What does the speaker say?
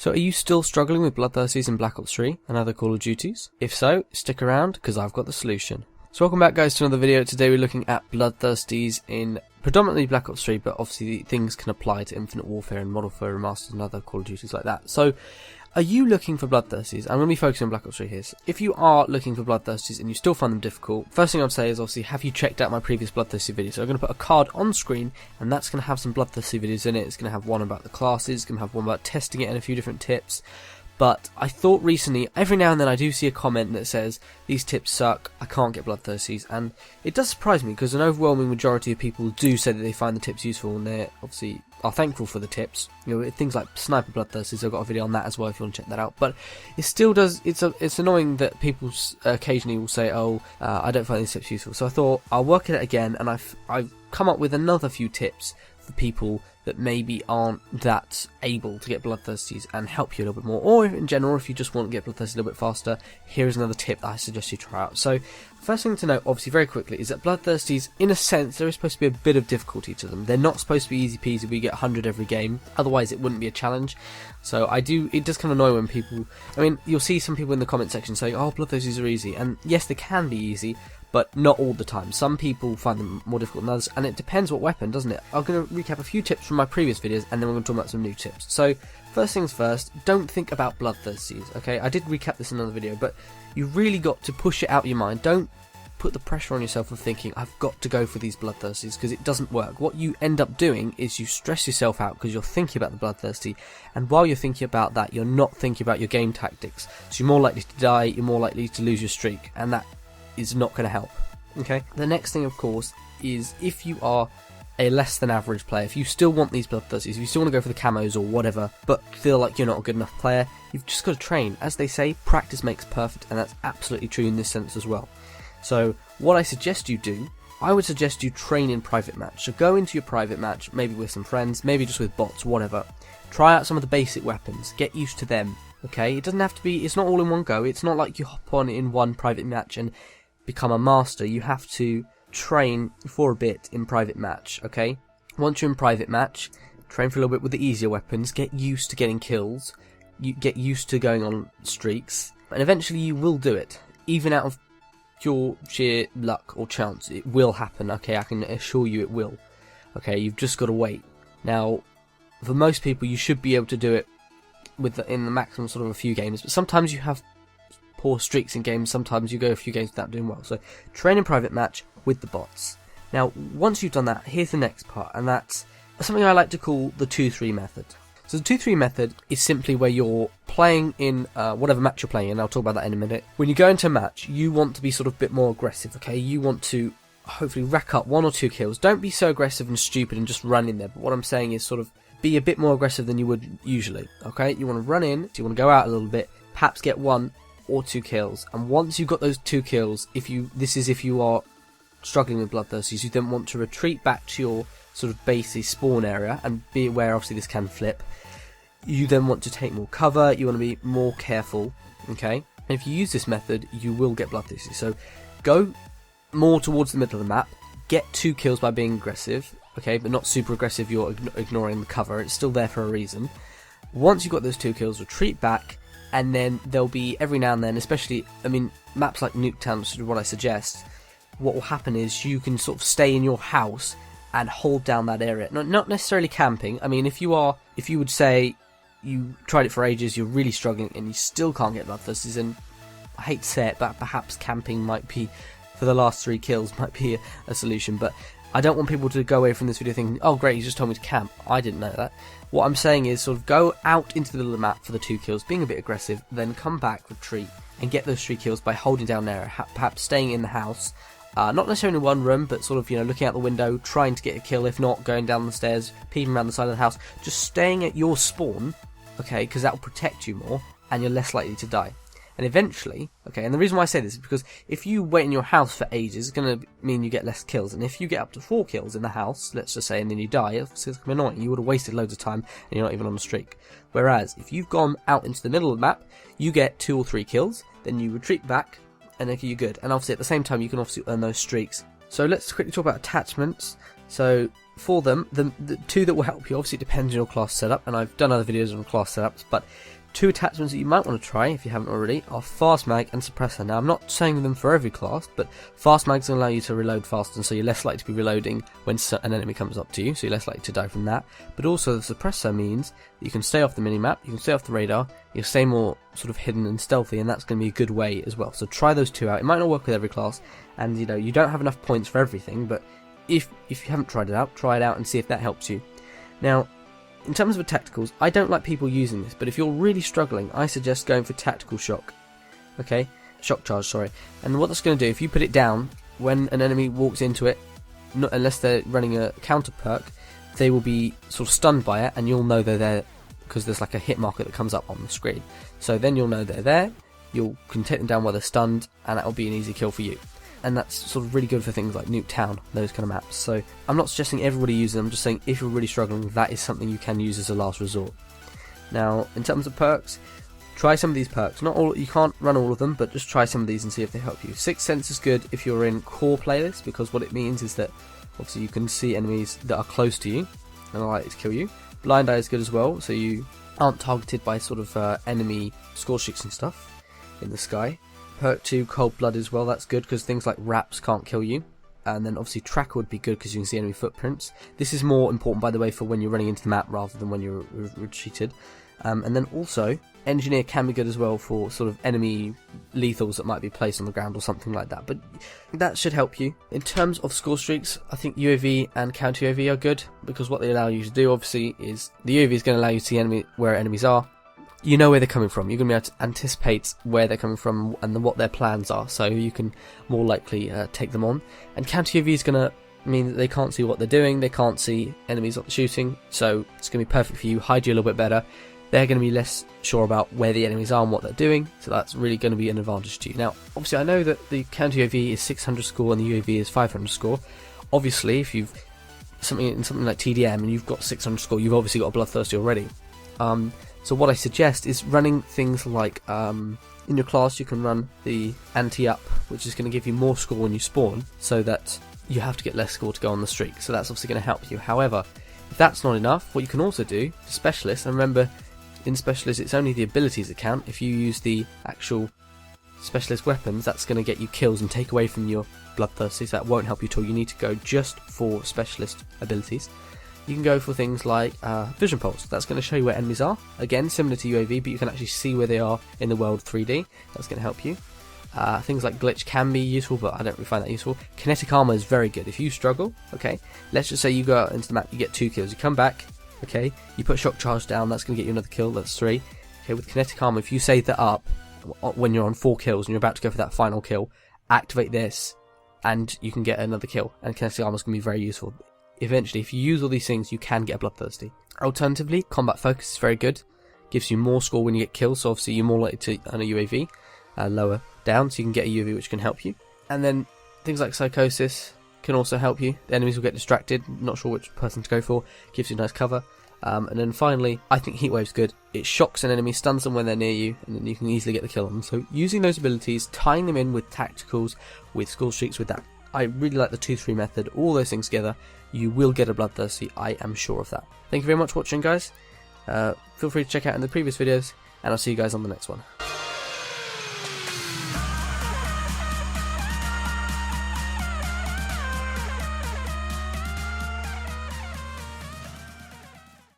So are you still struggling with Bloodthirsties in Black Ops 3 and other Call of Duties? If so, stick around because I've got the solution. So welcome back guys to another video. Today we're looking at Bloodthirsties in predominantly Black Ops 3, but obviously things can apply to Infinite Warfare and Modern Warfare Remastered and other Call of Duties like that. So are you looking for Bloodthirsties? I'm going to be focusing on Black Ops 3 here. So if you are looking for Bloodthirsties and you still find them difficult, first thing I'd say is obviously have you checked out my previous Bloodthirsty videos? So I'm going to put a card on screen and that's going to have some Bloodthirsty videos in it. It's going to have one about the classes, it's going to have one about testing it and a few different tips. But I thought recently, every now and then I do see a comment that says, these tips suck, I can't get Bloodthirsties, and it does surprise me because an overwhelming majority of people do say that they find the tips useful and they obviously are thankful for the tips. You know, things like Sniper Bloodthirsties, I've got a video on that as well if you want to check that out. But it still does, it's annoying that people occasionally will say, oh, I don't find these tips useful. So I thought, I'll work at it again, and I've come up with another few tips for people that maybe aren't that able to get Bloodthirsties and help you a little bit more, or in general if you just want to get Bloodthirsty a little bit faster, here is another tip that I suggest you try out. So first thing to note, obviously very quickly, is that Bloodthirsties, in a sense, there is supposed to be a bit of difficulty to them. They're not supposed to be easy peasy, we get 100 every game, otherwise it wouldn't be a challenge. So it does kind of annoy when people, I mean, you'll see some people in the comment section saying, oh, Bloodthirsties are easy, and yes, they can be easy, but not all the time. Some people find them more difficult than others, and it depends what weapon, doesn't it? I'm going to recap a few tips from my previous videos, and then we're going to talk about some new tips. So, first things first, don't think about Bloodthirsties, okay? I did recap this in another video, but you really got to push it out of your mind. Don't put the pressure on yourself of thinking, I've got to go for these Bloodthirsties, because it doesn't work. What you end up doing is you stress yourself out because you're thinking about the Bloodthirsty, and while you're thinking about that, you're not thinking about your game tactics. So you're more likely to die, you're more likely to lose your streak, and that is not going to help. Okay. The next thing, of course, is if you are a less than average player, if you still want these Bloodthirsties, if you still want to go for the camos or whatever, but feel like you're not a good enough player, you've just got to train. As they say, practice makes perfect, and that's absolutely true in this sense as well. So what I suggest you do, I would suggest you train in private match. So go into your private match, maybe with some friends, maybe just with bots, whatever. Try out some of the basic weapons, get used to them. Okay, it doesn't have to be, it's not all in one go. It's not like you hop on in one private match and become a master. You have to train for a bit in private match, okay? Once you're in private match, train for a little bit with the easier weapons, get used to getting kills, you get used to going on streaks, and eventually you will do it. Even out of your sheer luck or chance, it will happen, okay? I can assure you it will. Okay, you've just got to wait. Now, for most people, you should be able to do it in the maximum sort of a few games, but sometimes you have poor streaks in games, sometimes you go a few games without doing well. So train in private match with the bots. Now once you've done that, here's the next part, and that's something I like to call the 2-3 method. So the 2-3 method is simply where you're playing in whatever match you're playing in. I'll talk about that in a minute. When you go into a match, you want to be sort of a bit more aggressive, okay? You want to hopefully rack up 1 or 2 kills. Don't be so aggressive and stupid and just run in there, but what I'm saying is sort of be a bit more aggressive than you would usually, okay? You want to run in, so you want to go out a little bit, perhaps get 1 or 2 kills, and once you've got those 2 kills, if you are struggling with Bloodthirsties, you then want to retreat back to your sort of base spawn area, and be aware obviously this can flip. You then want to take more cover, you want to be more careful, okay? And if you use this method, you will get Bloodthirsties. So go more towards the middle of the map, get 2 kills by being aggressive, okay, but not super aggressive, you're ignoring the cover, it's still there for a reason. Once you've got those 2 kills, retreat back, and then there'll be every now and then, especially, I mean, maps like Nuketown, which is what I suggest, what will happen is you can sort of stay in your house and hold down that area. Not necessarily camping. I mean, if you would say you tried it for ages, you're really struggling, and you still can't get Bloodthirsties, and I hate to say it, but perhaps camping might be, for the last 3 kills, might be a solution, but I don't want people to go away from this video thinking, oh great, you just told me to camp. I didn't know that. What I'm saying is sort of go out into the middle of the map for the 2 kills, being a bit aggressive, then come back, retreat, and get those 3 kills by holding down there, perhaps staying in the house, not necessarily in one room, but sort of, you know, looking out the window, trying to get a kill, if not, going down the stairs, peeping around the side of the house, just staying at your spawn, okay, because that will protect you more, and you're less likely to die. And eventually, okay, and the reason why I say this is because if you wait in your house for ages, it's going to mean you get less kills. And if you get up to 4 kills in the house, let's just say, and then you die, it's going to be annoying. You would have wasted loads of time, and you're not even on a streak. Whereas, if you've gone out into the middle of the map, you get 2 or 3 kills, then you retreat back, and then you're good. And obviously, at the same time, you can obviously earn those streaks. So let's quickly talk about attachments. So for them, the two that will help you, obviously it depends on your class setup, and I've done other videos on class setups, but two attachments that you might want to try, if you haven't already, are Fast Mag and Suppressor. Now, I'm not saying them for every class, but Fast Mag's going to allow you to reload faster, so you're less likely to be reloading when an enemy comes up to you, so you're less likely to die from that. But also, the Suppressor means that you can stay off the minimap, you can stay off the radar, you'll stay more sort of hidden and stealthy, and that's going to be a good way as well. So try those two out. It might not work with every class, and you don't have enough points for everything, but if you haven't tried it out and see if that helps you. Now, in terms of tacticals, I don't like people using this, but if you're really struggling, I suggest going for Tactical Shock. Okay? Shock Charge, sorry. And what that's going to do, if you put it down, when an enemy walks into it, unless they're running a counter perk, they will be sort of stunned by it, and you'll know they're there because there's like a hit marker that comes up on the screen. So then you'll know they're there, you can take them down while they're stunned, and that'll be an easy kill for you. And that's sort of really good for things like Nuke Town, those kind of maps. So I'm not suggesting everybody use them, I'm just saying if you're really struggling, that is something you can use as a last resort. Now, in terms of perks, try some of these perks. Not all, you can't run all of them, but just try some of these and see if they help you. Sixth Sense is good if you're in core playlists, because what it means is that obviously you can see enemies that are close to you and are likely to kill you. Blind Eye is good as well, so you aren't targeted by sort of enemy score streaks and stuff in the sky. Perk 2, Cold Blood as well, that's good because things like wraps can't kill you. And then obviously Tracker would be good because you can see enemy footprints. This is more important, by the way, for when you're running into the map rather than when you're retreated. And then also, Engineer can be good as well for sort of enemy lethals that might be placed on the ground or something like that. But that should help you. In terms of score streaks, I think UAV and Counter UAV are good because what they allow you to do, obviously, is the UAV is going to allow you to see where enemies are. You know where they're coming from. You're going to be able to anticipate where they're coming from and what their plans are, so you can more likely take them on. And Counter UAV is going to mean that they can't see what they're doing, they can't see enemies not shooting, so it's going to be perfect for you, hide you a little bit better. They're going to be less sure about where the enemies are and what they're doing, so that's really going to be an advantage to you. Now, obviously I know that the Counter UAV is 600 score and the UAV is 500 score. Obviously, if you've something like TDM and you've got 600 score, you've obviously got a Bloodthirsty already. So what I suggest is running things like, in your class you can run the anti-up, which is going to give you more score when you spawn, so that you have to get less score to go on the streak, so that's obviously going to help you. However, if that's not enough, what you can also do, Specialist, and remember, in Specialist it's only the abilities that count. If you use the actual Specialist weapons, that's going to get you kills and take away from your Bloodthirsty, so that won't help you at all. You need to go just for Specialist abilities. You can go for things like Vision Pulse. That's going to show you where enemies are. Again, similar to UAV, but you can actually see where they are in the world 3D. That's going to help you. Things like Glitch can be useful, but I don't really find that useful. Kinetic Armor is very good. If you struggle, okay, let's just say you go out into the map, you get 2 kills. You come back, okay, you put Shock Charge down, that's going to get you another kill, that's 3. Okay, with Kinetic Armor, if you save that up when you're on 4 kills and you're about to go for that final kill, activate this, and you can get another kill. And Kinetic Armor is going to be very useful. Eventually, if you use all these things, you can get a Bloodthirsty. Alternatively, Combat Focus is very good. Gives you more score when you get kills, so obviously you're more likely to earn a UAV lower down, so you can get a UAV which can help you. And then things like Psychosis can also help you. The enemies will get distracted, not sure which person to go for, gives you nice cover. And then finally, I think Heatwave's good. It shocks an enemy, stuns them when they're near you, and then you can easily get the kill on them. So using those abilities, tying them in with tacticals, with score streaks, with that, I really like the 2-3 method, all those things together, you will get a Bloodthirsty, I am sure of that. Thank you very much for watching, guys. Feel free to check out in the previous videos, and I'll see you guys on the next one.